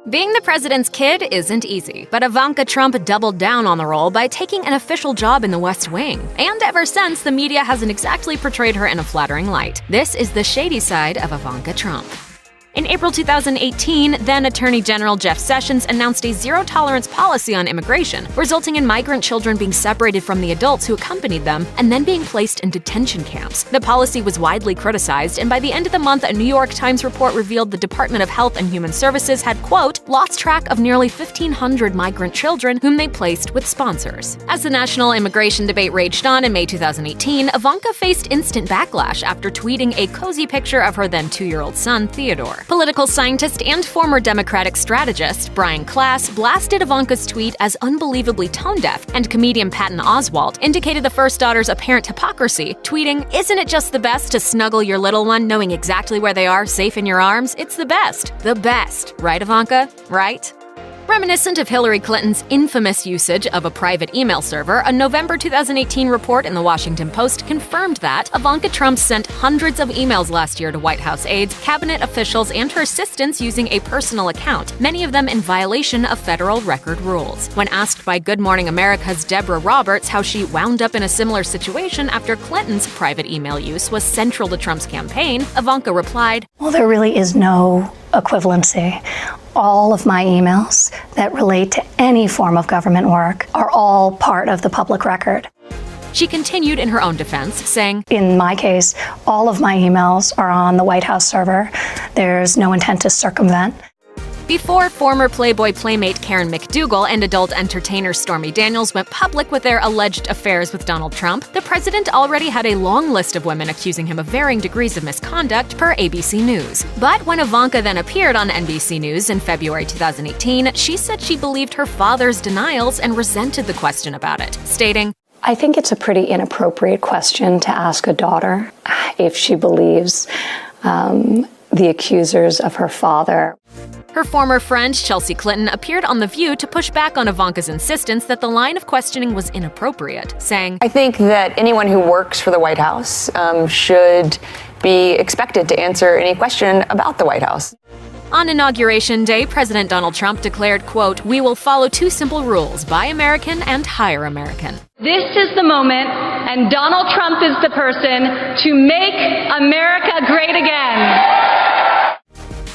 Being the president's kid isn't easy, but Ivanka Trump doubled down on the role by taking an official job in the West Wing. And ever since, the media hasn't exactly portrayed her in a flattering light. This is the shady side of Ivanka Trump. In April 2018, then Attorney General Jeff Sessions announced a zero-tolerance policy on immigration, resulting in migrant children being separated from the adults who accompanied them and then being placed in detention camps. The policy was widely criticized, and by the end of the month, a New York Times report revealed the Department of Health and Human Services had, quote, lost track of nearly 1,500 migrant children whom they placed with sponsors. As the national immigration debate raged on in May 2018, Ivanka faced instant backlash after tweeting a cozy picture of her then 2-year-old son, Theodore. Political scientist and former Democratic strategist Brian Klass blasted Ivanka's tweet as unbelievably tone-deaf, and comedian Patton Oswalt indicated the first daughter's apparent hypocrisy, tweeting, "Isn't it just the best to snuggle your little one knowing exactly where they are, safe in your arms? It's the best. The best. Right, Ivanka? Right?" Reminiscent of Hillary Clinton's infamous usage of a private email server, a November 2018 report in the Washington Post confirmed that Ivanka Trump sent hundreds of emails last year to White House aides, cabinet officials, and her assistants using a personal account, many of them in violation of federal record rules. When asked by Good Morning America's Deborah Roberts how she wound up in a similar situation after Clinton's private email use was central to Trump's campaign, Ivanka replied, "Well, there really is no equivalency. All of my emails that relate to any form of government work are all part of the public record." She continued in her own defense, saying, "In my case, all of my emails are on the White House server. There's no intent to circumvent." Before former Playboy playmate Karen McDougal and adult entertainer Stormy Daniels went public with their alleged affairs with Donald Trump, the president already had a long list of women accusing him of varying degrees of misconduct per ABC News. But when Ivanka then appeared on NBC News in February 2018, she said she believed her father's denials and resented the question about it, stating, "I think it's a pretty inappropriate question to ask a daughter if she believes the accusers of her father." Her former friend, Chelsea Clinton, appeared on The View to push back on Ivanka's insistence that the line of questioning was inappropriate, saying, "I think that anyone who works for the White House should be expected to answer any question about the White House." On Inauguration Day, President Donald Trump declared, quote, "We will follow 2 simple rules, buy American and hire American." This is the moment, and Donald Trump is the person to make America great again.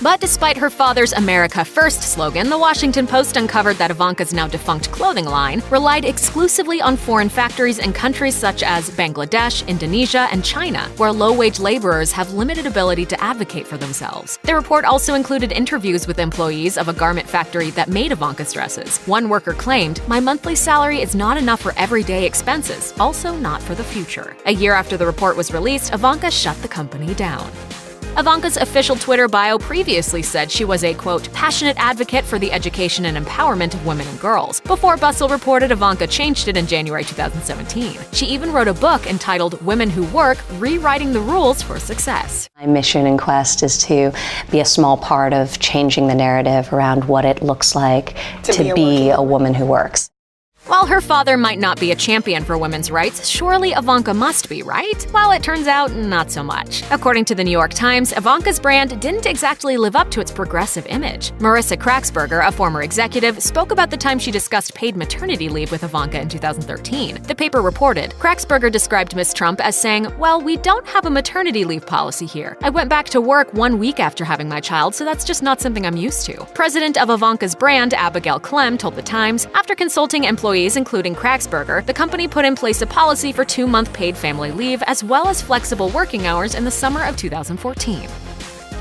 But despite her father's America First slogan, the Washington Post uncovered that Ivanka's now defunct clothing line relied exclusively on foreign factories in countries such as Bangladesh, Indonesia, and China, where low-wage laborers have limited ability to advocate for themselves. The report also included interviews with employees of a garment factory that made Ivanka's dresses. One worker claimed, "My monthly salary is not enough for everyday expenses, also not for the future." A year after the report was released, Ivanka shut the company down. Ivanka's official Twitter bio previously said she was a, quote, "passionate advocate for the education and empowerment of women and girls." Before Bustle reported, Ivanka changed it in January 2017. She even wrote a book entitled Women Who Work, Rewriting the Rules for Success. My mission and quest is to be a small part of changing the narrative around what it looks like to be a woman who works. While her father might not be a champion for women's rights, surely Ivanka must be, right? Well, it turns out, not so much. According to the New York Times, Ivanka's brand didn't exactly live up to its progressive image. Marissa Kraxberger, a former executive, spoke about the time she discussed paid maternity leave with Ivanka in 2013. The paper reported, Kraxberger described Ms. Trump as saying, "Well, we don't have a maternity leave policy here. I went back to work 1 week after having my child, so that's just not something I'm used to." President of Ivanka's brand, Abigail Clem, told The Times, after consulting employees including Kraxberger, the company put in place a policy for 2-month paid family leave as well as flexible working hours in the summer of 2014.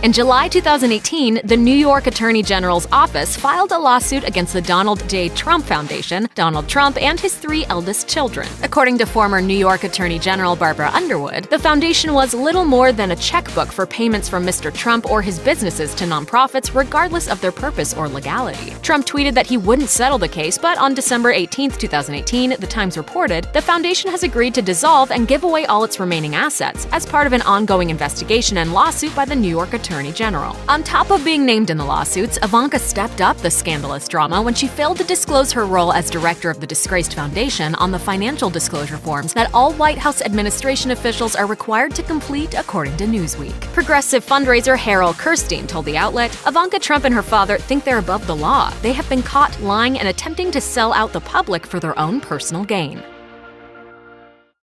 In July 2018, the New York Attorney General's office filed a lawsuit against the Donald J. Trump Foundation, Donald Trump, and his 3 eldest children. According to former New York Attorney General Barbara Underwood, the foundation was little more than a checkbook for payments from Mr. Trump or his businesses to nonprofits regardless of their purpose or legality. Trump tweeted that he wouldn't settle the case, but on December 18, 2018, The Times reported, the foundation has agreed to dissolve and give away all its remaining assets as part of an ongoing investigation and lawsuit by the New York Attorney Attorney General. On top of being named in the lawsuits, Ivanka stepped up the scandalous drama when she failed to disclose her role as director of the disgraced foundation on the financial disclosure forms that all White House administration officials are required to complete, according to Newsweek. Progressive fundraiser Harold Kirstein told the outlet, Ivanka Trump and her father think they're above the law. They have been caught lying and attempting to sell out the public for their own personal gain.